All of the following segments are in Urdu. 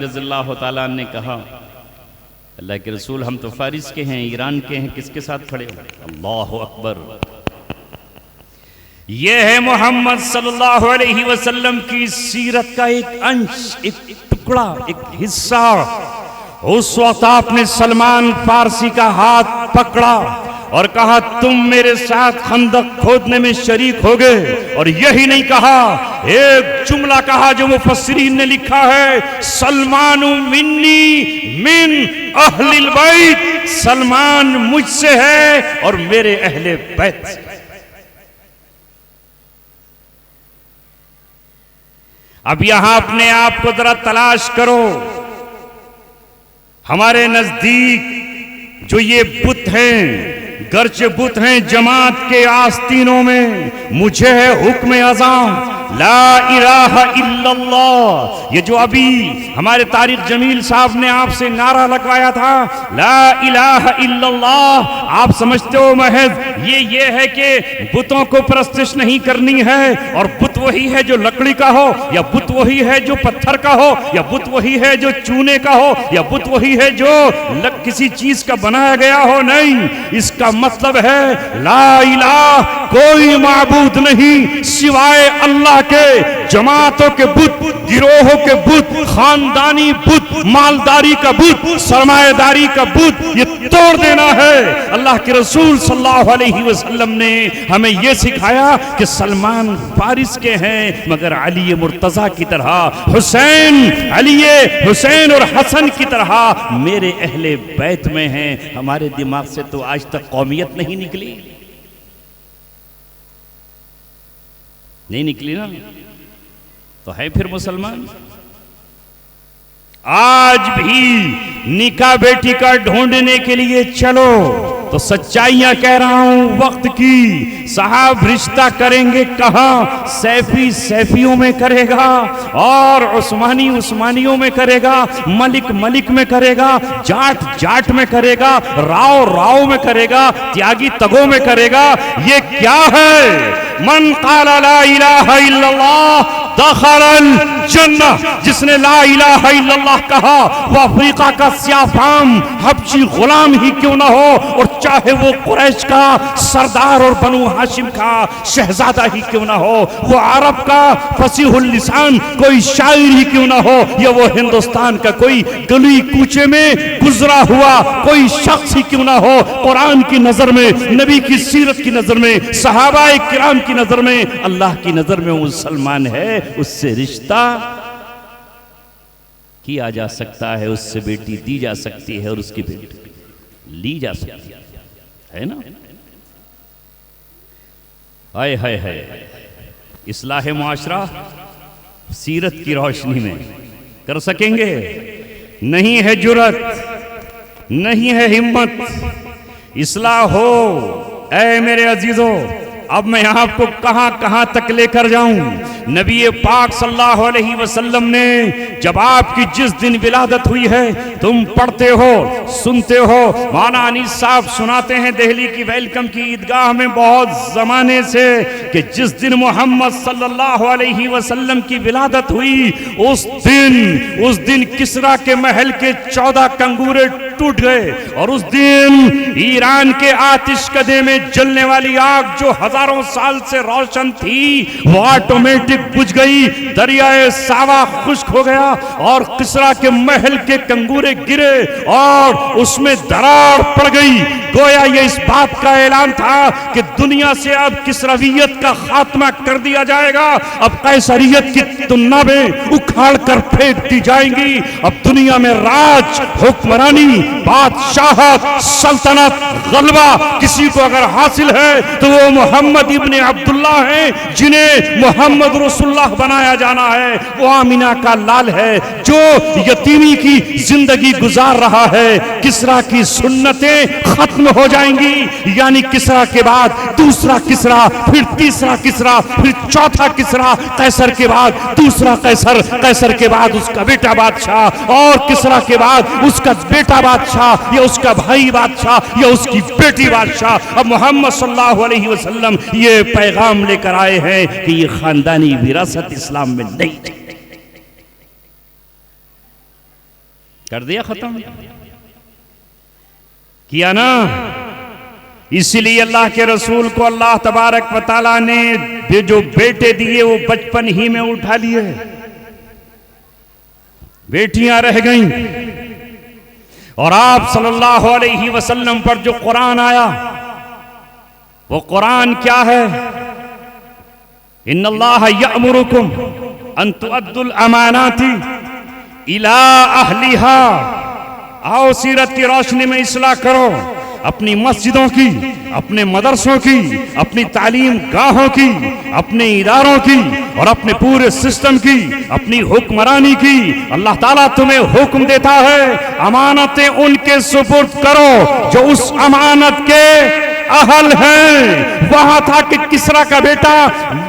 رضی اللہ تعالیٰ نے کہا اللہ کے رسول ہم تو فارس کے ہیں، ایران کے ہیں، کس کے ساتھ کھڑے ہو؟ اللہ اکبر! یہ ہے محمد صلی اللہ علیہ وسلم کی سیرت کا ایک انش، ایک ٹکڑا، ایک حصہ۔ اس وقت آپ نے سلمان فارسی کا ہاتھ پکڑا اور کہا تم میرے ساتھ خندق کھودنے میں شریک ہو گئے، اور یہی نہیں کہا، ایک جملہ کہا جو مفسرین نے لکھا ہے، سلمان منی من اہل البیت، سلمان مجھ سے ہے اور میرے اہل بیت سے۔ اب یہاں اپنے آپ کو ذرا تلاش کرو، ہمارے نزدیک جو یہ بت ہیں، گرچہ بت ہیں جماعت کے آستینوں میں، مجھے ہے حکم اذان لا الہ الا اللہ۔ یہ جو ابھی ہمارے طارق جمیل صاحب نے آپ سے نعرہ لگوایا تھا، لا الہ الا اللہ، آپ سمجھتے ہو محض یہ ہے کہ بتوں کو پرستش نہیں کرنی ہے، اور بت وہی ہے جو لکڑی کا ہو، یا بت وہی ہے جو پتھر کا ہو، یا بت وہی ہے جو چونے کا ہو، یا بت وہی ہے جو کسی چیز کا بنایا گیا ہو۔ نہیں، اس کا مطلب ہے لا الہ، کوئی معبود نہیں سوائے اللہ کے، جماعتوں کے بت، گروہوں کے بت، خاندانی بت، مالداری کا بت، سرمایہ داری کا بت، یہ توڑ دینا ہے۔ اللہ کے رسول صلی اللہ علیہ وسلم نے ہمیں یہ سکھایا کہ سلمان فارس کے ہیں، مگر علی مرتضیٰ کی طرح، حسین اور حسن کی طرح میرے اہل بیت میں ہیں۔ ہمارے دماغ سے تو آج تک قومیت نہیں نکلی نا، تو ہے پھر مسلمان۔ آج بھی نکاح بیٹی کا ڈھونڈنے کے لیے چلو تو سچائیاں کہہ رہا ہوں وقت کی، صاحب رشتہ کریں گے کہاں؟ سیفی سیفیوں میں کرے گا، اور عثمانی عثمانیوں میں کرے گا، ملک ملک میں کرے گا، جاٹ جاٹ میں کرے گا، راؤ راؤ میں کرے گا، تیاگی تگوں میں کرے گا۔ یہ کیا ہے؟ من قال لا الہ الا اللہ دخل الجنہ، جس نے لا الہ الا اللہ کہا، وہ افریقہ کا سیاہ فام حبشی غلام ہی کیوں نہ ہو، اور چاہے وہ قریش کا سردار اور بنو ہاشم کا شہزادہ ہی کیوں نہ ہو، وہ عرب کا فصیح اللسان کوئی شاعر ہی کیوں نہ ہو، یا وہ ہندوستان کا کوئی گلی کوچے میں گزرا ہوا کوئی شخص ہی کیوں نہ ہو، قرآن کی نظر میں، نبی کی سیرت کی نظر میں، صحابہ کرام کی نظر میں، اللہ کی نظر میں مسلمان ہے، اس سے رشتہ کیا جا سکتا ہے، اس سے بیٹی دی جا سکتی ہے، اور اس کی بیٹی لی جا سکتی ہے نا۔ ہائے ہائے ہائے! اصلاح معاشرہ سیرت کی روشنی میں کر سکیں گے؟ نہیں ہے جرات، نہیں ہے ہمت۔ اصلاح ہو اے میرے عزیزو، اب میں آپ کو کہاں کہاں تک لے کر جاؤں۔ نبی پاک صلی اللہ علیہ وسلم نے جب آپ کی جس دن ولادت ہوئی ہے، تم پڑھتے ہو، سنتے ہو، مولانا انیس صاحب سناتے ہیں دہلی کی ویلکم کی عیدگاہ میں بہت زمانے سے، کہ جس دن محمد صلی اللہ علیہ وسلم کی ولادت ہوئی، اس دن کسرا کے محل کے 14 کنگورے ٹوٹ گئے، اور اس دن ایران کے آتش کدے میں جلنے والی آگ جو ہزاروں سال سے روشن تھی، وہ آٹومیٹک بجھ گئی، دریائے ساوا خشک ہو گیا، اور کسرا کے محل کے کنگورے گرے اور اس میں دراڑ پڑ گئی۔ گویا یہ اس بات کا اعلان تھا کہ دنیا سے اب کسرویت کا خاتمہ کر دیا جائے گا، اب قیصریت کی تنابیں اکھاڑ کر پھینک دی جائیں گی، اب دنیا میں راج، حکمرانی، بادشاہت، سلطنت، غلبہ کسی کو اگر حاصل ہے تو وہ محمد ابن عبداللہ ہیں، جنہیں محمد رسول اللہ بنایا جانا ہے۔ وہ آمینہ کا لال ہے جو یتیمی کی زندگی گزار رہا ہے۔ کسرا کی سنتیں ختم ہو جائیں گی، یعنی کسرا کے بعد دوسرا کسرا، پھر تیسرا کسرا، پھر چوتھا کسرا، قیصر کے بعد دوسرا قیصر، قیصر کے بعد اس کا بیٹا بادشاہ، اور کسرا کے بعد اس کا بیٹا بادشاہ، یا اس کا بھائی بادشاہ، یا اس کی بیٹی بادشاہ۔ اب محمد صلی اللہ علیہ وسلم یہ پیغام لے کر آئے ہیں کہ یہ خاندانی وراثت اسلام میں نہیں۔ کر دیا ختم کیا نا. اسی لیے اللہ کے رسول کو اللہ تبارک و تعالیٰ نے جو بیٹے دیے وہ بچپن ہی میں اٹھا لیے. بیٹیاں رہ گئیں اور آپ صلی اللہ علیہ وسلم پر جو قرآن آیا وہ قرآن کیا ہے؟ ان اللہ یأمرکم ان تؤدوا الامانات الی اہلہا. آؤ سیرت کی روشنی میں اصلاح کرو اپنی مسجدوں کی، اپنے مدرسوں کی، اپنی تعلیم گاہوں کی، اپنے اداروں کی اور اپنے پورے سسٹم کی، اپنی حکمرانی کی. اللہ تعالیٰ تمہیں حکم دیتا ہے امانتیں ان کے سپرد کرو جو اس امانت کے اہل ہیں. وہاں تھا کہ کسرا کا بیٹا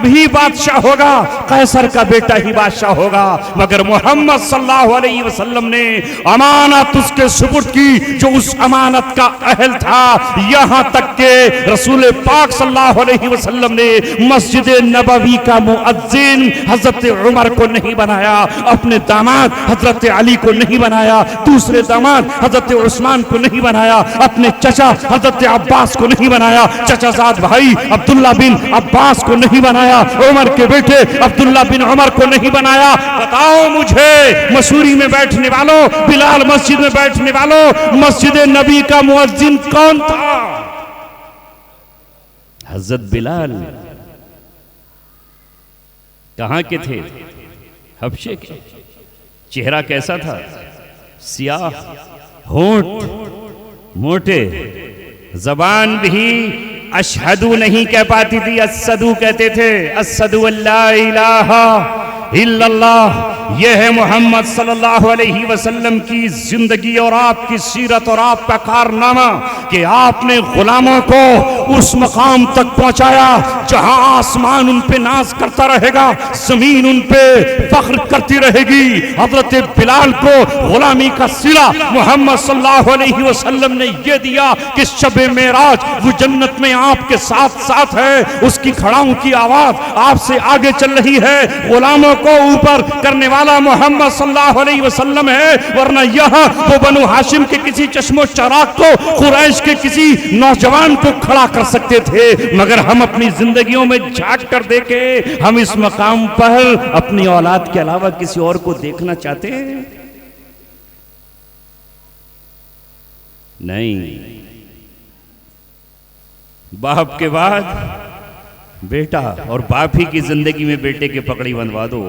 ہی بادشاہ ہوگا، قیصر کا بیٹا ہی بادشاہ ہوگا، مگر محمد صلی اللہ علیہ وسلم نے امانت اس کے سپرد کی جو اس امانت کا اہل تھا. یہاں تک کہ رسول پاک صلی اللہ علیہ وسلم نے مسجد نبوی کا مؤذن حضرت عمر کو نہیں بنایا، اپنے داماد حضرت علی کو نہیں بنایا، دوسرے داماد حضرت عثمان کو نہیں بنایا، اپنے چچا حضرت عباس کو نہیں بنایا، چچا زاد بھائی عبداللہ بن عباس کو نہیں بنایا، عمر کے بیٹے عبداللہ بن عمر کو نہیں بنایا. بتاؤ مجھے مسوری میں بیٹھنے والوں، بلال مسجد میں بیٹھنے والوں، مسجد نبی کا مؤذن کون تھا؟ حضرت بلال. کہاں کے تھے؟ حبشے کے. چہرہ کیسا تھا؟ سیاہ، ہونٹ موٹے، زبان بھی اشہدو نہیں کہہ پاتی تھی، اسدو کہتے تھے. اسدو اللہ الہ الا اللہ. یہ ہے محمد صلی اللہ علیہ وسلم کی زندگی اور آپ کی سیرت اور آپ کا کارنامہ کہ آپ نے غلاموں کو اس مقام تک پہنچایا جہاں آسمان ان پہ ناز کرتا رہے گا، زمین ان پہ فخر کرتی رہے گی. حضرت بلال کو غلامی کا صلہ محمد صلی اللہ علیہ وسلم نے یہ دیا کہ شب معراج وہ جنت میں آپ کے ساتھ ساتھ ہے، اس کی کھڑاؤں کی آواز آپ سے آگے چل رہی ہے. غلاموں کو اوپر کرنے والا محمد صلی اللہ علیہ وسلم ہے، ورنہ یہاں وہ بنو ہاشم کے کسی چشم و چراغ کو، قریش کے کسی نوجوان کو کھڑا کر سکتے تھے، مگر ہم اپنی زندگیوں میں جھانک کر دیکھیں ہم اس مقام پر اپنی اولاد کے علاوہ کسی اور کو دیکھنا چاہتے ہیں؟ نہیں. باپ کے بعد بیٹا اور باپ ہی کی زندگی میں بیٹے کے پکڑی بندھوا دو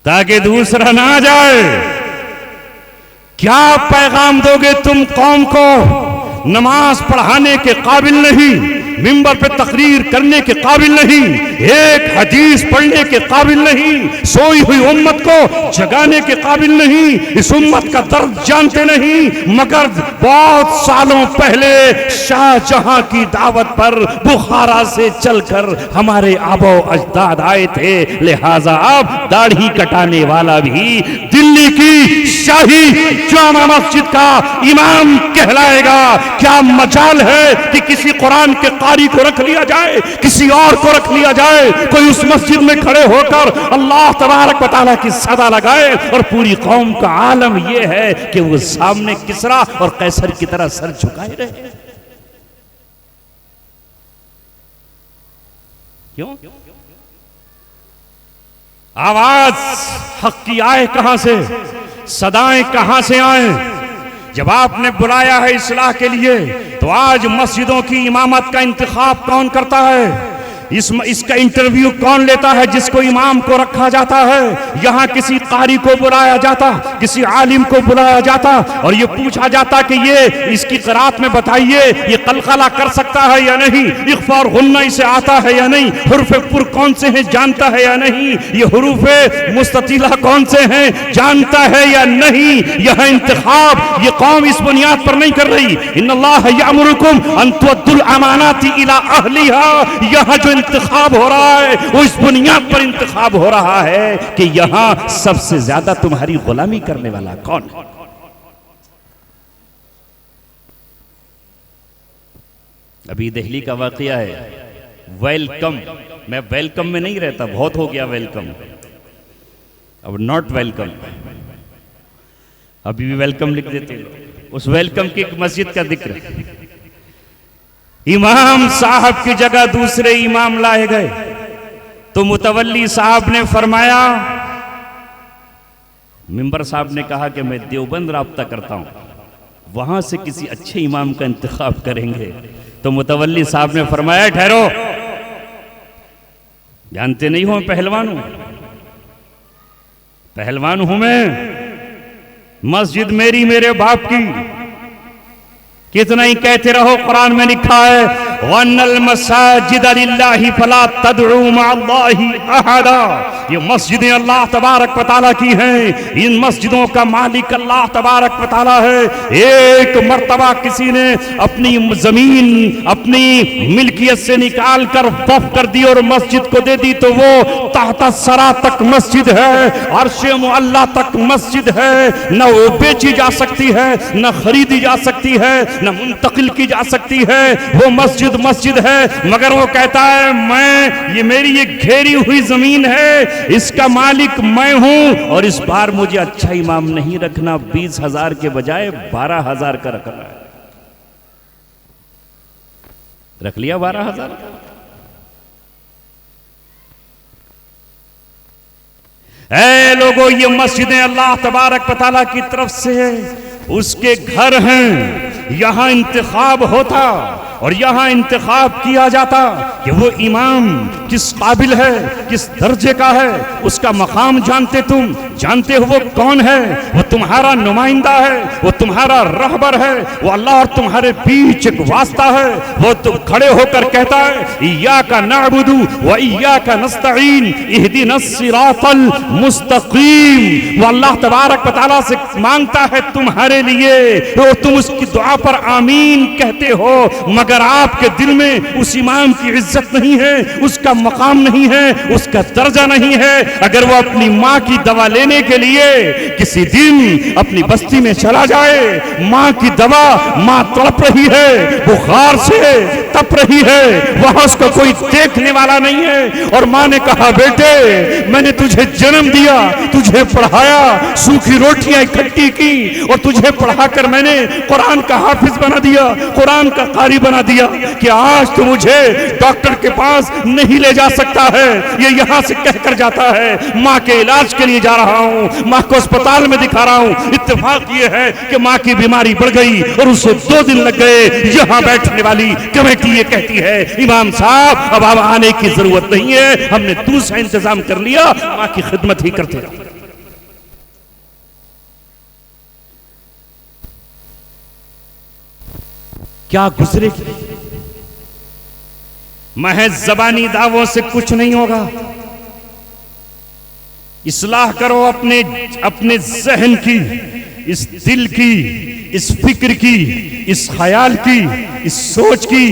تاکہ دوسرا نہ آ جائے. کیا پیغام دو گے تم قوم کو؟ نماز پڑھانے کے قابل نہیں، منبر پہ تقریر کرنے کے قابل نہیں، ایک حدیث پڑھنے کے قابل نہیں، سوئی ہوئی امت کو جگانے کے قابل نہیں، اس امت کا درد جانتے نہیں. مگر بہت سالوں پہلے شاہ جہاں کی دعوت پر بخارا سے چل کر ہمارے آبا و اجداد آئے تھے، لہٰذا اب داڑھی کٹانے والا بھی دلی کی شاہی جامع مسجد کا امام کہلائے گا. کیا مجال ہے کہ کسی قرآن کے قاری کو رکھ لیا جائے، کسی اور کو رکھ لیا جائے، کوئی اس مسجد میں کھڑے ہو کر اللہ تبارک و تعالیٰ کی صدا لگائے اور پوری قوم کا عالم یہ ہے کہ وہ سامنے کسرا اور قیصر کی طرح سر جھکائے رہے؟ کیوں؟ آواز حق کی آئے کہاں سے؟ صدائیں کہاں سے آئیں؟ جب آپ نے بلایا ہے اصلاح کے لیے تو آج مسجدوں کی امامت کا انتخاب کون کرتا ہے؟ اس کا انٹرویو کون لیتا ہے جس کو امام کو رکھا جاتا ہے؟ یہاں کسی قاری کو بلایا جاتا، کسی عالم کو بلایا جاتا اور یہ پوچھا جاتا کہ یہ اس کی قرات میں بتائیے یہ قلقلہ کر سکتا ہے یا نہیں، اخفاء اور غنہ اسے آتا ہے یا نہیں، حروف پر کون سے ہیں جانتا ہے یا نہیں، یہ حروف مستطیلہ کون سے ہیں جانتا ہے یا نہیں. یہاں انتخاب یہ قوم اس بنیاد پر نہیں کر رہی. ان اللہ یامرکم ان تؤدوا الامانات الی اہلھا. یہاں جو انتخاب ہو رہا ہے وہ اس بنیاد پر انتخاب ہو رہا ہے کہ یہاں سب سے زیادہ تمہاری غلامی کرنے والا کون ہے. ابھی دہلی کا واقعہ ہے. ویلکم، میں ویلکم میں نہیں رہتا، بہت ہو گیا ویلکم. اب ناٹ ویلکم، ابھی بھی ویلکم لکھ دیتے لوگ. اس ویلکم کی ایک مسجد کا ذکر ہے. امام صاحب کی جگہ دوسرے امام لائے گئے تو متولی صاحب نے فرمایا، ممبر صاحب نے کہا کہ میں دیوبند رابطہ کرتا ہوں، وہاں سے کسی اچھے امام کا انتخاب کریں گے. تو متولی صاحب نے فرمایا ٹھہرو، جانتے نہیں ہو پہلوان ہوں، پہلوان ہوں میں، مسجد میری میرے باپ کی. کتنا ہی کہتے رہو، قرآن میں لکھا ہے وَأَنَّ الْمَسَاجِدَ لِلَّهِ فَلَا تَدْعُوا مَعَ اللَّهِ أَحَدًا. یہ مسجدیں اللہ تبارک و تعالیٰ کی ہیں، ان مسجدوں کا مالک اللہ تبارک و تعالیٰ ہے. ایک مرتبہ کسی نے اپنی زمین اپنی ملکیت سے نکال کر وقف کر دی اور مسجد کو دے دی، تو وہ تحت الثری تک مسجد ہے، عرش معلی تک مسجد ہے. نہ وہ بیچی جا سکتی ہے، نہ خریدی جا سکتی ہے، نہ منتقل کی جا سکتی ہے. وہ مسجد ہے، مگر وہ کہتا ہے یہ میری ایک گھیری ہوئی زمین ہے، اس کا مالک میں ہوں، اور اس بار مجھے اچھا امام نہیں رکھنا، 20,000 کے بجائے 12,000 کا رکھنا ہے. رکھ لیا 12,000. اے لوگوں، یہ مسجدیں اللہ تبارک و تعالیٰ کی طرف سے اس کے گھر ہیں. یہاں انتخاب ہوتا اور یہاں انتخاب کیا جاتا کہ وہ امام کس قابل ہے، کس درجے کا ہے، اس کا مقام جانتے ہو وہ کون ہے. وہ تمہارا نمائندہ ہے، وہ تمہارا رہبر ہے، وہ اللہ اور تمہارے بیچ ایک واسطہ ہے. وہ تو کھڑے ہو کر کہتا ہے ایاک نعبد و ایاک نستعین اہدنا الصراط المستقیم. وہ اللہ تبارک و تعالیٰ سے مانگتا ہے تمہارے لیے، وہ تم اس کی دعا پر آمین کہتے ہو، مگر آپ کے دل میں اس امام کی عزت نہیں ہے، اس کا مقام نہیں ہے، اس کا درجہ نہیں ہے. اگر وہ اپنی ماں کی دوا لینے کے لیے کسی دن اپنی بستی میں چلا جائے، ماں کی دوا، ماں تڑپ رہی ہے، بخار سے تپ رہی ہے، وہاں اس کو کوئی دیکھنے والا نہیں ہے، اور ماں نے کہا بیٹے میں نے تجھے جنم دیا، تجھے پڑھایا، سوکھی روٹیاں اکٹھی کی اور تجھے پڑھا کر میں نے قرآن کا حافظ بنا دیا، قرآن کا قاری بنا دیا، کہ آج تو مجھے ڈاکٹر کے پاس نہیں لے جا سکتا ہے. یہ یہاں سے کہہ کر جاتا ہے ماں کے علاج کے لیے جا رہا ہوں، ماں کو اسپتال میں دکھا رہا ہوں. اتفاق یہ ہے کہ ماں کی بیماری بڑھ گئی اور اسے 2 دن لگ گئے. یہاں بیٹھنے والی کمیٹی یہ کہتی ہے امام صاحب اب آنے کی ضرورت نہیں ہے، ہم نے دوسرا انتظام کر لیا، ماں کی خدمت ہی کرتے رہو. کیا گزرے گی؟ محض زبانی دعووں سے کچھ نہیں ہوگا. اصلاح کرو اپنے ذہن کی، اس دل کی، اس فکر کی، اس خیال کی، اس سوچ کی.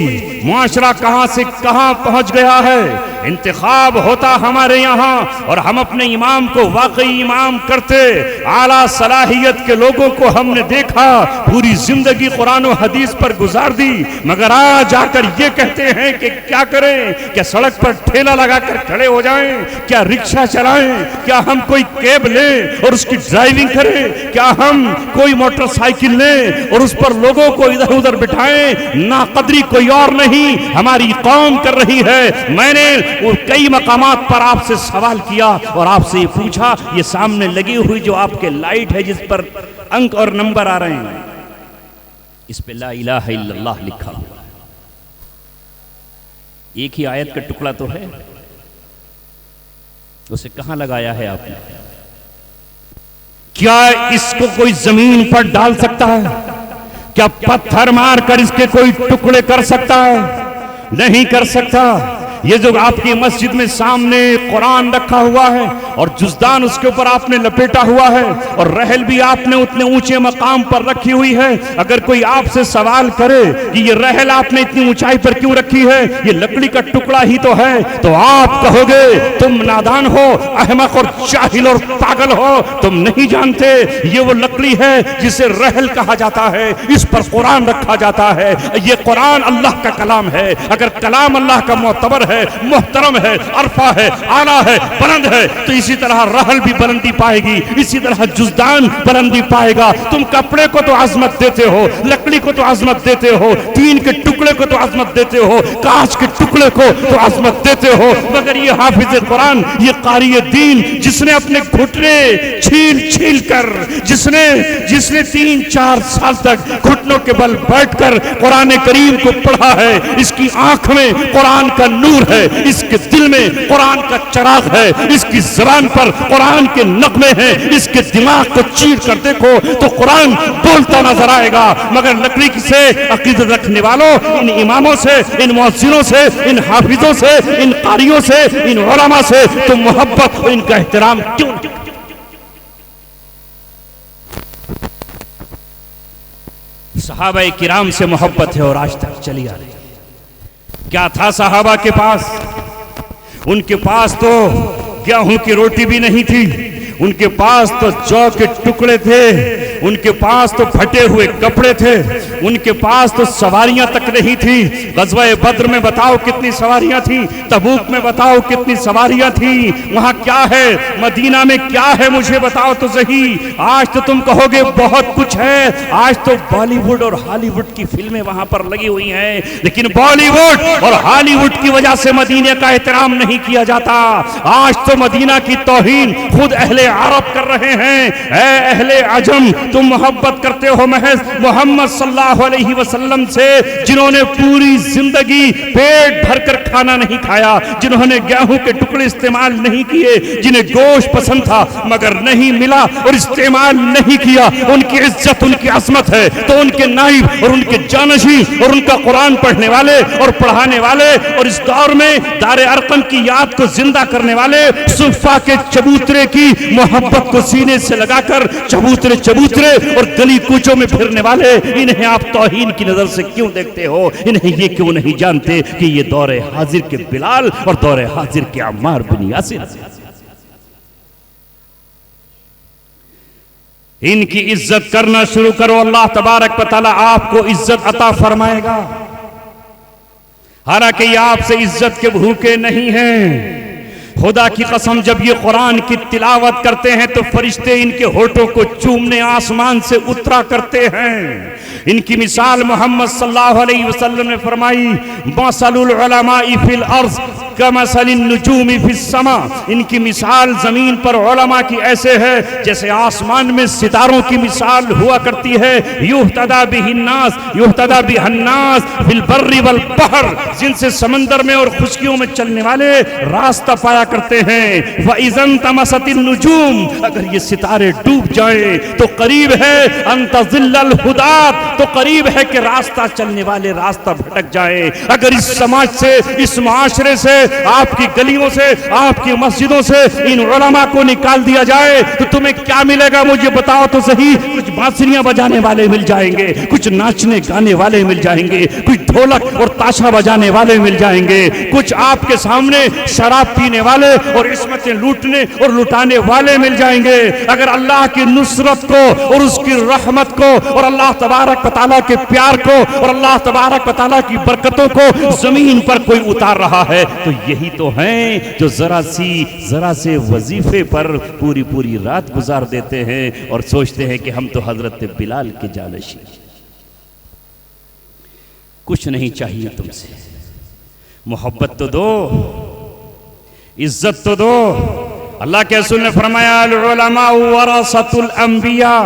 معاشرہ کہاں سے کہاں پہنچ گیا ہے. انتخاب ہوتا ہمارے یہاں اور ہم اپنے امام کو واقعی امام کرتے. اعلیٰ صلاحیت کے لوگوں کو ہم نے دیکھا، پوری زندگی قرآن و حدیث پر گزار دی، مگر آج آ کر یہ کہتے ہیں کہ کیا کریں؟ کیا سڑک پر ٹھیلا لگا کر کھڑے ہو جائیں؟ کیا رکشہ چلائیں؟ کیا ہم کوئی کیب لیں اور اس کی ڈرائیونگ کریں؟ کیا ہم کوئی موٹر سائیکل لیں اور اس پر لوگوں کو ادھر ادھر بٹھائیں؟ نا قدری کوئی اور نہیں، ہماری قوم کر رہی ہے. میں نے کئی مقامات پر آپ سے سوال کیا اور آپ سے یہ پوچھا، یہ سامنے لگی ہوئی جو آپ کے لائٹ ہے جس پر انک اور نمبر آ رہے ہیں، اس پہ لا الہ الا اللہ لکھا ہوا ہے. ایک ہی آیت کا ٹکڑا تو ہے، اسے کہاں لگایا ہے آپ نے؟ کیا اس کو کوئی زمین پر ڈال سکتا ہے؟ کیا پتھر مار کر اس کے کوئی ٹکڑے کر سکتا ہے؟ نہیں کر سکتا. یہ جو آپ کی مسجد میں سامنے قرآن رکھا ہوا ہے اور جزدان اس کے اوپر آپ نے لپیٹا ہوا ہے اور رحل بھی آپ نے اتنے اونچے مقام پر رکھی ہوئی ہے، اگر کوئی آپ سے سوال کرے کہ یہ رحل آپ نے اتنی اونچائی پر کیوں رکھی ہے، یہ لکڑی کا ٹکڑا ہی تو ہے، تو آپ کہو گے تم نادان ہو، احمق اور جاہل اور پاگل ہو، تم نہیں جانتے یہ وہ لکڑی ہے جسے رحل کہا جاتا ہے، اس پر قرآن رکھا جاتا ہے. یہ قرآن اللہ کا کلام ہے. اگر کلام اللہ کا معتبر ہے، محترم ہے، عرفہ ہے، اعلیٰ ہے، بلند ہے، تو اسی طرح رحل بھی بلندی پائے گی، اسی طرح جزدان بلندی پائے گا۔ تم کپڑے کو تو عظمت دیتے ہو، لکڑی کو تو عظمت دیتے ہو، تین کے ٹکڑے کو تو عظمت دیتے ہو، کانچ کے ٹکڑے کو تو عظمت دیتے ہو، مگر یہ حافظ قرآن، یہ قاری دین، جس نے اپنے گھٹنے چھیل چھیل کر، جس نے 3-4 سال تک گھٹنوں کے بل بیٹھ کر قرآن کریم کو پڑھا ہے، اس کی آنکھ میں قرآن کا نور ہے، اس کے دل میں قرآن کا چراغ ہے، اس کی زبان پر قرآن کے نغمے ہیں، اس کے دماغ کو چیر کر دیکھو تو قرآن بولتا نظر آئے گا۔ مگر لکڑی سے عقیدت رکھنے والوں، ان اماموں سے، ان مؤذنوں سے، ان حافظوں سے، ان قاریوں سے، ان علماء سے تم محبت اور ان کا احترام کیوں؟ صحابہ کرام سے محبت ہے اور آج تک چلی آ رہی ہے۔ کیا تھا صحابہ کے پاس؟ ان کے پاس تو گیہوں کی روٹی بھی نہیں تھی، ان کے پاس تو جو کے ٹکڑے تھے، ان کے پاس تو پھٹے ہوئے کپڑے تھے، ان کے پاس تو سواریاں تک نہیں تھی۔ غزوہ بدر میں بتاؤ کتنی سواریاں تھیں، تبوک میں بتاؤ کتنی سواریاں تھیں، وہاں کیا ہے، مدینہ میں کیا ہے، مجھے بتاؤ تو صحیح۔ آج تو تم کہو گے بہت کچھ ہے، آج تو بالی ووڈ اور ہالی ووڈ کی فلمیں وہاں پر لگی ہوئی ہیں، لیکن بالی ووڈ اور ہالی ووڈ کی وجہ سے مدینہ کا احترام نہیں کیا جاتا۔ آج تو مدینہ کی توہین خود اہل عرب کر رہے ہیں۔ اے اہل عجم، تم محبت کرتے ہو محض محمد صلی اللہ علیہ وسلم سے، جنہوں نے پوری زندگی پیٹ بھر کر کھانا نہیں کھایا، جنہوں نے گیہوں کے ٹکڑے استعمال نہیں کیے، جنہیں گوشت پسند تھا مگر نہیں ملا اور استعمال نہیں کیا، ان کی عزت، ان کی عظمت ہے تو ان کے نائب اور ان کے جانشین اور ان کا قرآن پڑھنے والے اور پڑھانے والے اور اس دور میں دار ارقم کی یاد کو زندہ کرنے والے صفا کے چبوترے کی محبت کو سینے سے لگا کر چبوترے اور گلی کوچوں میں پھرنے والے، انہیں آپ توہین کی نظر سے کیوں دیکھتے ہو؟ انہیں یہ کیوں نہیں جانتے کہ یہ دور حاضر کے بلال اور دور حاضر کے عمار بن یاسر؟ ان کی عزت کرنا شروع کرو، اللہ تبارک و تعالی آپ کو عزت عطا فرمائے گا۔ حالانکہ یہ آپ سے عزت کے بھوکے نہیں ہیں۔ خدا کی قسم، جب یہ قرآن کی تلاوت کرتے ہیں تو فرشتے ان کے ہونٹوں کو چومنے آسمان سے اترا کرتے ہیں۔ ان کی مثال محمد صلی اللہ علیہ وسلم نے فرمائی، مثل العلماء فی الارض کمثل النجوم فی السماء۔ ان کی مثال زمین پر علماء کی ایسے ہے جیسے آسمان میں ستاروں کی مثال ہوا کرتی ہے۔ یہتدی بہ الناس فی البر والبحر، جن سے سمندر میں اور خشکیوں میں چلنے والے راستہ پایا کرتے ہیں۔ وَإِذَا انْتَمَسَتِ النُّجُومُ، اگر یہ ستارے ڈوب جائیں تو قریب ہے ان تضل الہداة، تو قریب ہے کہ راستہ چلنے والے راستہ بھٹک جائیں۔ اگر اس سماج سے، اس معاشرے سے، آپ کی گلیوں سے، آپ کی مسجدوں سے ان علماء کو نکال دیا جائے تو تمہیں کیا ملے گا؟ مجھے بتاؤ تو صحیح۔ کچھ بانسریاں بجانے والے مل جائیں گے، کچھ ناچنے گانے والے مل جائیں گے، کچھ ڈھولک اور تاشا بجانے والے مل جائیں گے، کچھ آپ کے سامنے شراب پینے والے اور عصمتیں لوٹنے اور لٹانے والے مل جائیں گے۔ اگر اللہ کی نصرت کو اور اس کی رحمت کو اور اللہ تبارک و تعالیٰ کے پیار کو اور اللہ تبارک و تعالیٰ کی برکتوں کو زمین پر کوئی اتار رہا ہے تو یہی تو ہیں جو ذرا سے وظیفے پر پوری رات گزار دیتے ہیں اور سوچتے ہیں کہ ہم تو حضرت بلال کے جانشین۔ کچھ نہیں چاہیے تم سے، محبت تو دو، عزت تو دو۔ اللہ کے رسول نے فرمایا العلماء ورثۃ الانبیاء،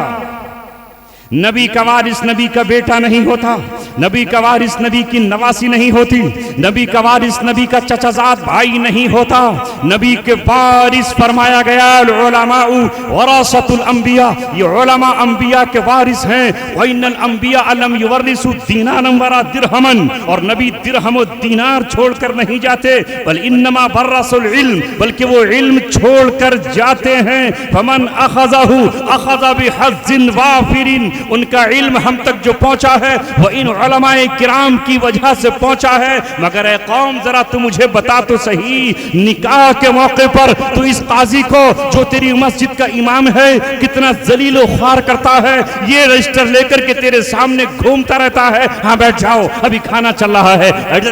نبی کا وارث نبی کا بیٹا نہیں ہوتا، نبی کا وارث نبی کی نواسی نہیں ہوتی، نبی کا وارث نبی کا چچا زاد بھائی نہیں ہوتا، نبی کے وارث فرمایا گیا العلماء ورثۃ الانبیاء، یہ علماء انبیاء کے وارث ہیں۔ وَإِنَّ الْأَنْبِيَاءَ لَمْ يُوَرِّثُوا دِينَارًا وَلَا دِرْهَمًا، اور نبی درہم و دینار چھوڑ کر نہیں جاتے، بل انما ورثوا العلم، بلکہ وہ علم چھوڑ کر جاتے ہیں۔ فَمَنْ أَخَذَهُ أَخَذَ بِحَظٍّ وَافِرٍ، ان کا علم ہم تک جو پہنچا ہے وہ ان علماء کرام کی وجہ سے پہنچا ہے. مگر اے قوم ذرا تو مجھے بتا تو صحیح, نکاح کے موقع پر تو اس قاضی کو جو تیری مسجد کا امام ہے کتنا ذلیل و خوار کرتا ہے, یہ رجسٹر لے کر کے تیرے سامنے گھومتا رہتا ہے, ہاں بیٹھ جاؤ ابھی کھانا چل رہا ہے,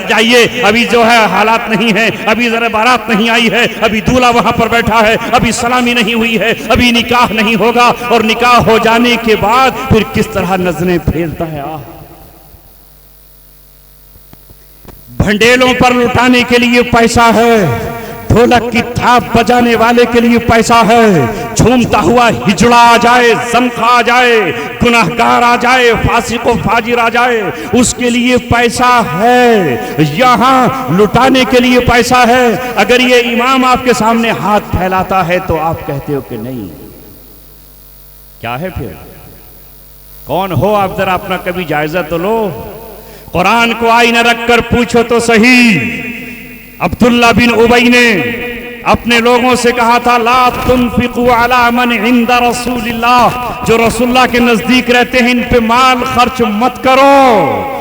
جائیے ابھی جو ہے حالات نہیں ہے, ابھی ذرا بارات نہیں آئی ہے, ابھی دولہا وہاں پر بیٹھا ہے, ابھی سلامی نہیں ہوئی ہے, ابھی نکاح نہیں ہوگا, اور نکاح ہو جانے کے بعد پھر کس طرح نظریں پھیرتا ہے. بھنڈیلوں پر لٹانے کے لیے پیسہ ہے, ڈھولک کی تھاپ بجانے والے کے لیے پیسہ ہے, جھومتا ہوا ہجڑا آ جائے, زنخ آ جائے, گناہگار آ جائے, فاسق و فاجر آ جائے, اس کے لیے پیسہ ہے, یہاں لٹانے کے لیے پیسہ ہے. اگر یہ امام آپ کے سامنے ہاتھ پھیلاتا ہے تو آپ کہتے ہو کہ نہیں, کیا ہے پھر؟ کون ہو آپ؟ ذرا اپنا کبھی جائزہ تو لو. قرآن کو آئینہ رکھ کر پوچھو تو صحیح. عبداللہ بن ابی نے اپنے لوگوں سے کہا تھا لا تنفقوا علی من عند رسول اللہ, جو رسول اللہ کے نزدیک رہتے ہیں ان پہ مال خرچ مت کرو.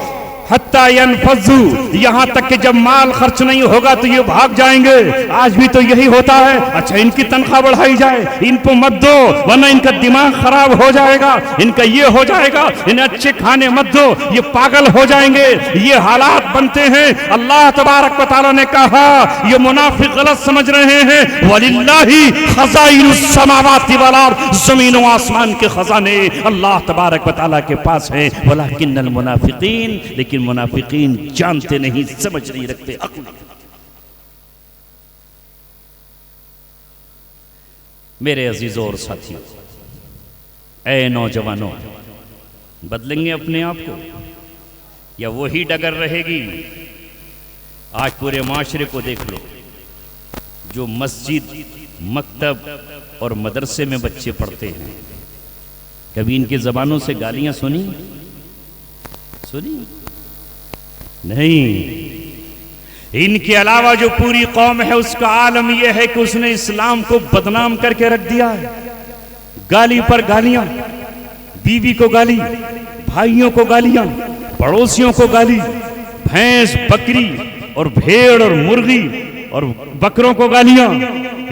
حتی ینفذوا, یہاں تک کہ جب مال خرچ نہیں ہوگا تو یہ بھاگ جائیں گے. آج بھی تو یہی ہوتا ہے. اچھا ان کی تنخواہ بڑھائی جائے, ان کو مت دو ورنہ ان کا دماغ خراب ہو جائے گا, ان کا یہ ہو جائے گا, انہیں اچھے کھانے مت دو, یہ پاگل ہو جائیں گے. یہ حالات بنتے ہیں. اللہ تبارک و تعالیٰ نے کہا یہ منافق غلط سمجھ رہے ہیں وَلِلَّهِ خَزَائِنُ السَّمَاوَاتِ وَالْأَرْضِ, زمین و آسمان کے خزانے اللہ تبارک و تعالیٰ کے پاس ہیں. وَلَكِنَّ الْمُنَافِقِينَ, لیکن منافقین جانتے نہیں, سمجھ نہیں رکھتے, عقل. میرے عزیزوں اور ساتھیوں, اے نوجوانوں, بدلیں گے اپنے آپ کو یا وہی ڈگر رہے گی؟ آج پورے معاشرے کو دیکھ لو, جو مسجد, مکتب اور مدرسے میں بچے پڑھتے ہیں, کبھی ان کی زبانوں سے گالیاں سنی؟ نہیں. ان کے علاوہ جو پوری قوم ہے اس کا عالم یہ ہے کہ اس نے اسلام کو بدنام کر کے رکھ دیا ہے. گالی پر گالیاں, بیوی کو گالی, بھائیوں کو گالیاں, پڑوسیوں کو گالی, بھینس, بکری اور بھیڑ اور مرغی اور بکروں کو گالیاں.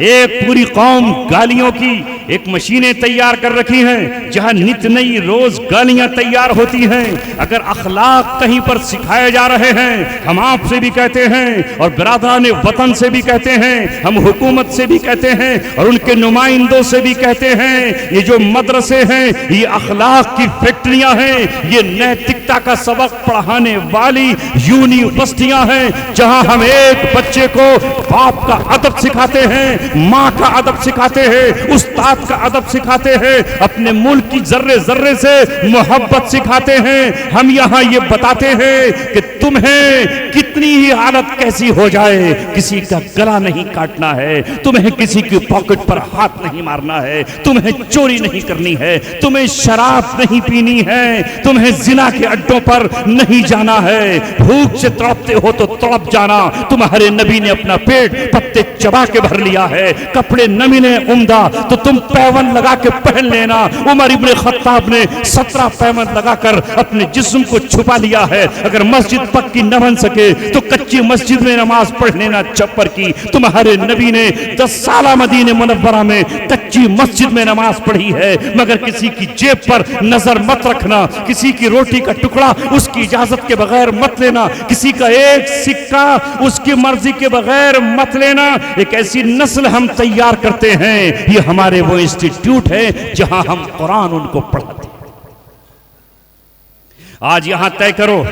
ایک پوری قوم گالیوں کی ایک مشینیں تیار کر رکھی ہیں جہاں نت نئی روز گالیاں تیار ہوتی ہیں. اگر اخلاق کہیں پر سکھائے جا رہے ہیں, ہم آپ سے بھی کہتے ہیں اور برادران وطن سے بھی کہتے ہیں, ہم حکومت سے بھی کہتے ہیں اور ان کے نمائندوں سے بھی کہتے ہیں, یہ جو مدرسے ہیں یہ اخلاق کی فیکٹریاں ہیں, یہ نیتکتا کا سبق پڑھانے والی یونیورسٹیاں ہیں جہاں ہم ایک بچے کو باپ کا ادب سکھاتے ہیں, ماں کا ادب سکھاتے ہیں, استاد کا ادب سکھاتے ہیں, اپنے ملک کی ذرے ذرے سے محبت سکھاتے ہیں. ہم یہاں یہ بتاتے ہیں کہ تمہیں کتنی ہی حالت کیسی ہو جائے کسی کا گلا نہیں کاٹنا ہے, تمہیں کسی کی پاکٹ پر ہاتھ نہیں مارنا ہے, تمہیں چوری نہیں کرنی ہے, تمہیں شراب نہیں پینی ہے, تمہیں زنا کے اڈوں پر نہیں جانا ہے, بھوک سے تڑپتے ہو تو تڑپ جانا. تمہارے نبی نے اپنا پیٹ پتے چبا کے بھر لیا ہے, کپڑے نہ ملے عمدہ تو تم پیون لگا کے پہن لینا. عمر ابن خطاب نے 17 پیون لگا کر اپنے جسم کو چھپا لیا ہے. اگر مسجد پکی نہ بن سکے تو کچی مسجد میں نماز پڑھ لینا چپر کی. تمہارے نبی نے 10 سالہ مدینہ منورہ میں کچی مسجد میں نماز پڑھی ہے. مگر کسی کی جیب پر نظر مت رکھنا, کسی کی روٹی کا ٹکڑا اس کی اجازت کے بغیر مت لینا, کسی کا ایک سکہ اس کی مرضی کے بغیر مت لینا. ایک ایسی نسل ہم تیار کرتے ہیں, یہ ہمارے وہ انسٹیٹیوٹ ہے جہاں ہم قرآن ان کو پڑھاتے ہیں. آج یہاں طے کرو,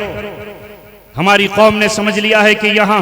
ہماری قوم نے سمجھ لیا ہے کہ یہاں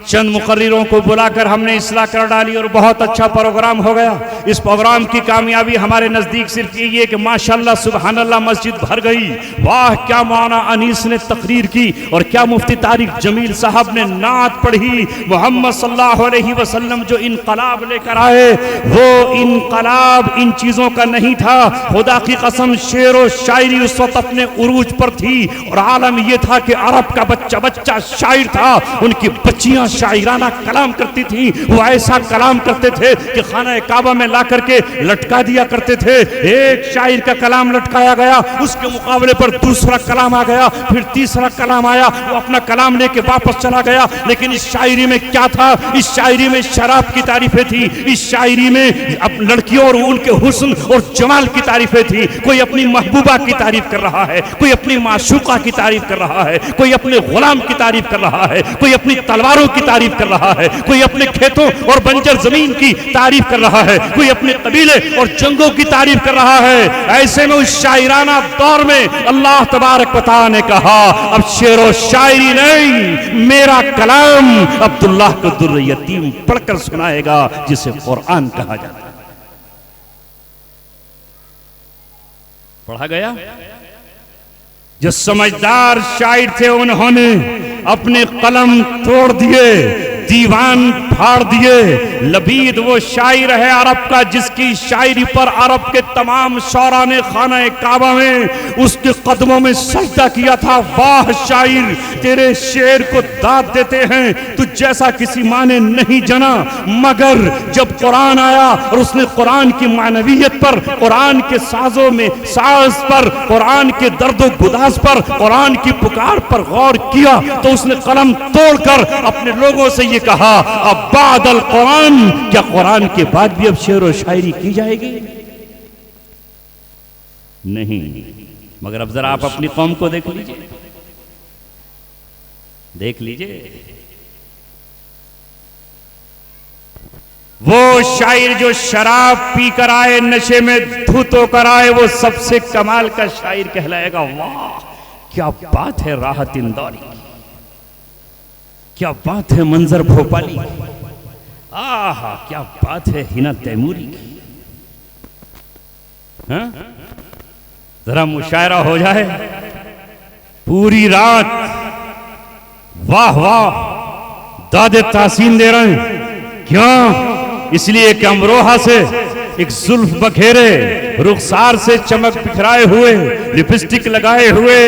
چند مقرروں کو بلا کر ہم نے اصلاح کر ڈالی اور بہت اچھا پروگرام ہو گیا. اس پروگرام کی کامیابی ہمارے نزدیک صرف یہ کہ ماشاءاللہ سبحان اللہ مسجد بھر گئی. واہ کیا مولانا انیس نے تقریر کی اور کیا مفتی طارق جمیل صاحب نے نعت پڑھی. محمد صلی اللہ علیہ وسلم جو انقلاب لے کر آئے وہ انقلاب ان چیزوں کا نہیں تھا. خدا کی قسم شعر و شاعری اس وقت اپنے عروج پر تھی اور عالم یہ تھا کہ عرب کا بچہ شاعر تھا, ان کی بچیاں شاعرانہ کلام کرتی تھیں وہ ایسا کلام کرتے تھے کہ خانہ کعبہ میں لا کر کے لٹکا دیا کرتے تھے. ایک شاعر کا کلام لٹکایا گیا, اس کے مقابلے پر دوسرا کلام آ گیا, پھر تیسرا کلام آیا, وہ اپنا کلام لے کے واپس چلا گیا. لیکن اس شاعری میں کیا تھا؟ اس شاعری میں شراب کی تعریفیں تھی, اس شاعری میں لڑکیوں اور ان کے حسن اور جمال کی تعریفیں تھی. کوئی اپنی محبوبہ کی تعریف کر رہا ہے, کوئی اپنی معشوقہ کی تعریف کر رہا ہے, کوئی اپنے غلام کی تعریف کر رہا ہے, کوئی اپنی تلواروں کی تعریف کر رہا ہے, کوئی اپنے کھیتوں اور بنجر زمین کی تعریف کر رہا ہے, کوئی اپنے قبیلے اور جنگوں کی تعریف کر رہا ہے. ایسے میں اس شاعرانہ دور میں اللہ تبارک و تعالی نے کہا اب شعر و شاعری نہیں, میرا کلام عبداللہ کو در یتیم پڑھ کر سنائے گا جسے قرآن کہا جاتا ہے. پڑھا گیا. جو سمجھدار شاعر تھے انہوں نے اپنے قلم توڑ دیے, دیوان پھاڑ دیے. لبید وہ شاعر ہے عرب کا جس کی شاعری پر عرب کے تمام شعراء نے خانہ کعبہ میں اس کے قدموں میں سجدہ کیا تھا. واہ شاعر, تیرے شعر کو داد دیتے ہیں, تجھ جیسا کسی ماں نے نہیں جنا. مگر جب قرآن آیا اور اس نے قرآن کی معنویت پر, قرآن کے سازوں میں ساز پر, قرآن کے درد و گداز پر, قرآن کی پکار پر غور کیا تو اس نے قلم توڑ کر اپنے لوگوں سے یہ کہا اب بعد القرآن, کیا قرآن کے بعد بھی اب شعر و شاعری کی جائے گی؟ نہیں. مگر اب ذرا آپ اپنی قوم کو دیکھ لیجئے, دیکھ لیجئے. وہ شاعر جو شراب پی کر آئے, نشے میں دھت ہو کر آئے, وہ سب سے کمال کا شاعر کہلائے گا. واہ کیا بات ہے راحت اندوری کی, کیا بات ہے منظر بھوپالی, آہا کیا بات ہے ہنا تیموری کی. ذرا مشاعرہ ہو جائے پوری رات. واہ واہ داد تحسین دے رہے ہیں. کیوں؟ اس لیے کہ امروہہ سے ایک زلف بکھیرے, رخسار سے چمک بکھرائے ہوئے, لپسٹک لگائے ہوئے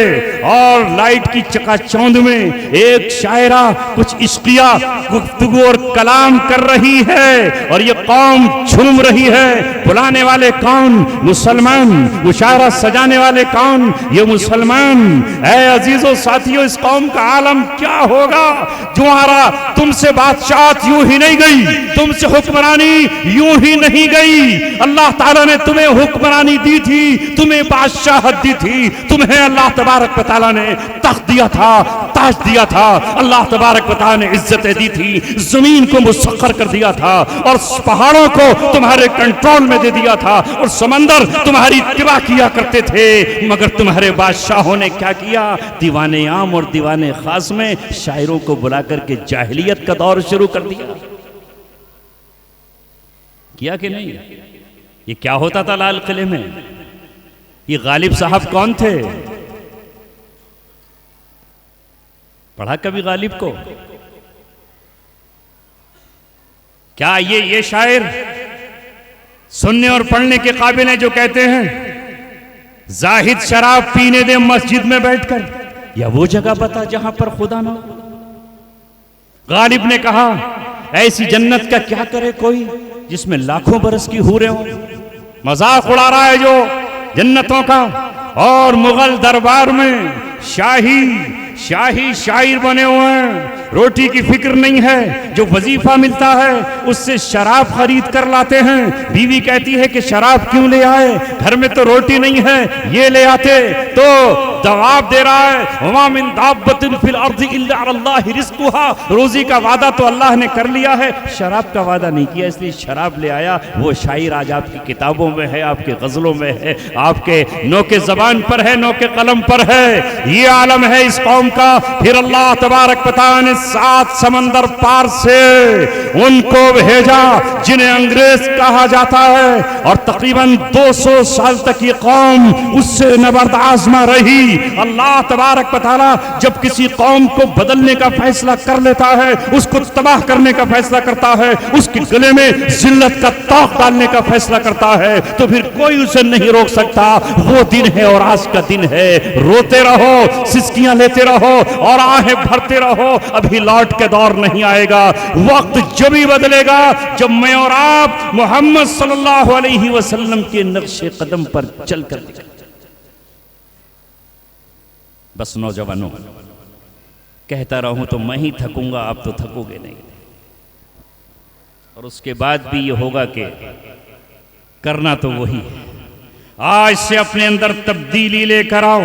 اور لائٹ کی چکا چوند میں ایک شاعرہ کچھ عشقیہ گفتگو اور کلام کر رہی ہے, اور یہ قوم جھوم رہی ہے. بلانے والے کون؟ مسلمان. مشاعرہ سجانے والے کون؟ یہ مسلمان. اے عزیزو ساتھیو, اس قوم کا عالم کیا ہوگا؟ تمہارا تم سے بادشاہت یوں ہی نہیں گئی, تم سے حکمرانی یوں ہی نہیں گئی. اللہ تعالیٰ نے تمہیں حکمرانی دی تھی, تمہیں بادشاہت دی تھی, تمہیں اللہ تبارک و تعالیٰ نے تخت دیا تھا, تاج دیا تھا. اللہ تبارک و تعالیٰ نے عزتیں دی تھی, زمین کو مسخر کر دیا تھا, اور پہاڑوں کو تمہارے کنٹرول میں دے دیا تھا, اور سمندر تمہاری اتباع کیا کرتے تھے. مگر تمہارے بادشاہوں نے کیا کیا؟ دیوان عام اور دیوان خاص میں شاعروں کو بلا کر کے جاہلیت کا دور شروع کر دیا. کیا کہ نہیں؟ یہ کیا ہوتا تھا لال قلعے میں؟ یہ غالب صاحب کون تھے؟ پڑھا کبھی غالب کو؟ کیا یہ شاعر سننے اور پڑھنے کے قابل ہیں جو کہتے ہیں زاہد شراب پینے دے مسجد میں بیٹھ کر, یا وہ جگہ بتا جہاں پر خدا نہ ہو؟ غالب نے کہا ایسی جنت کا کیا کرے کوئی جس میں لاکھوں برس کی حوریں ہوں. مذاق اڑا رہا ہے جو جنتوں کا. اور مغل دربار میں شاہی شاعر بنے ہوئے ہیں, روٹی کی فکر نہیں ہے, جو وظیفہ ملتا ہے اس سے شراب خرید کر لاتے ہیں. بیوی کہتی ہے کہ شراب کیوں لے آئے, گھر میں تو روٹی نہیں ہے, یہ لے آتے. تو جواب دے رہا ہے وَمَا مِن دَابَّةٍ فِي الْأَرْضِ إِلَّا عَلَى اللَّهِ رِزْقُهَا. روزی کا وعدہ تو اللہ نے کر لیا ہے, شراب کا وعدہ نہیں کیا, اس لیے شراب لے آیا. وہ شاعر آج آپ کی کتابوں میں ہے, آپ کے غزلوں میں ہے, آپ کے نوک زبان پر ہے, نوک قلم پر ہے. یہ عالم ہے اس قوم کا. پھر اللہ تبارک و تعالی نے 7 سمندر پار سے ان کو بھیجا جنہیں انگریز کہا جاتا ہے, اور تقریباً 200 سال تک یہ قوم اس سے نبرد آزما رہی. اللہ تبارک و تعالی جب کسی قوم کو بدلنے کا فیصلہ کر لیتا ہے, اس کو تباہ کرنے کا فیصلہ کرتا ہے, اس کے گلے میں ذلت کا طوق ڈالنے کا فیصلہ کرتا ہے, تو پھر کوئی اسے نہیں روک سکتا. وہ دن ہے اور آج کا دن ہے. روتے رہو, سسکیاں لیتے رہو اور آہیں بھرتے رہو. ابھی کبھی لوٹ کے دور نہیں آئے گا. وقت جب ہی بدلے گا جب میں اور آپ محمد صلی اللہ علیہ وسلم کے نقش قدم پر چل کر دکھائیں. بس نوجوانوں، کہتا رہوں تو میں ہی تھکوں گا، آپ تو تھکو گے نہیں. اور اس کے بعد بھی یہ ہوگا کہ کرنا تو وہی ہے. آج سے اپنے اندر تبدیلی لے کر آؤ.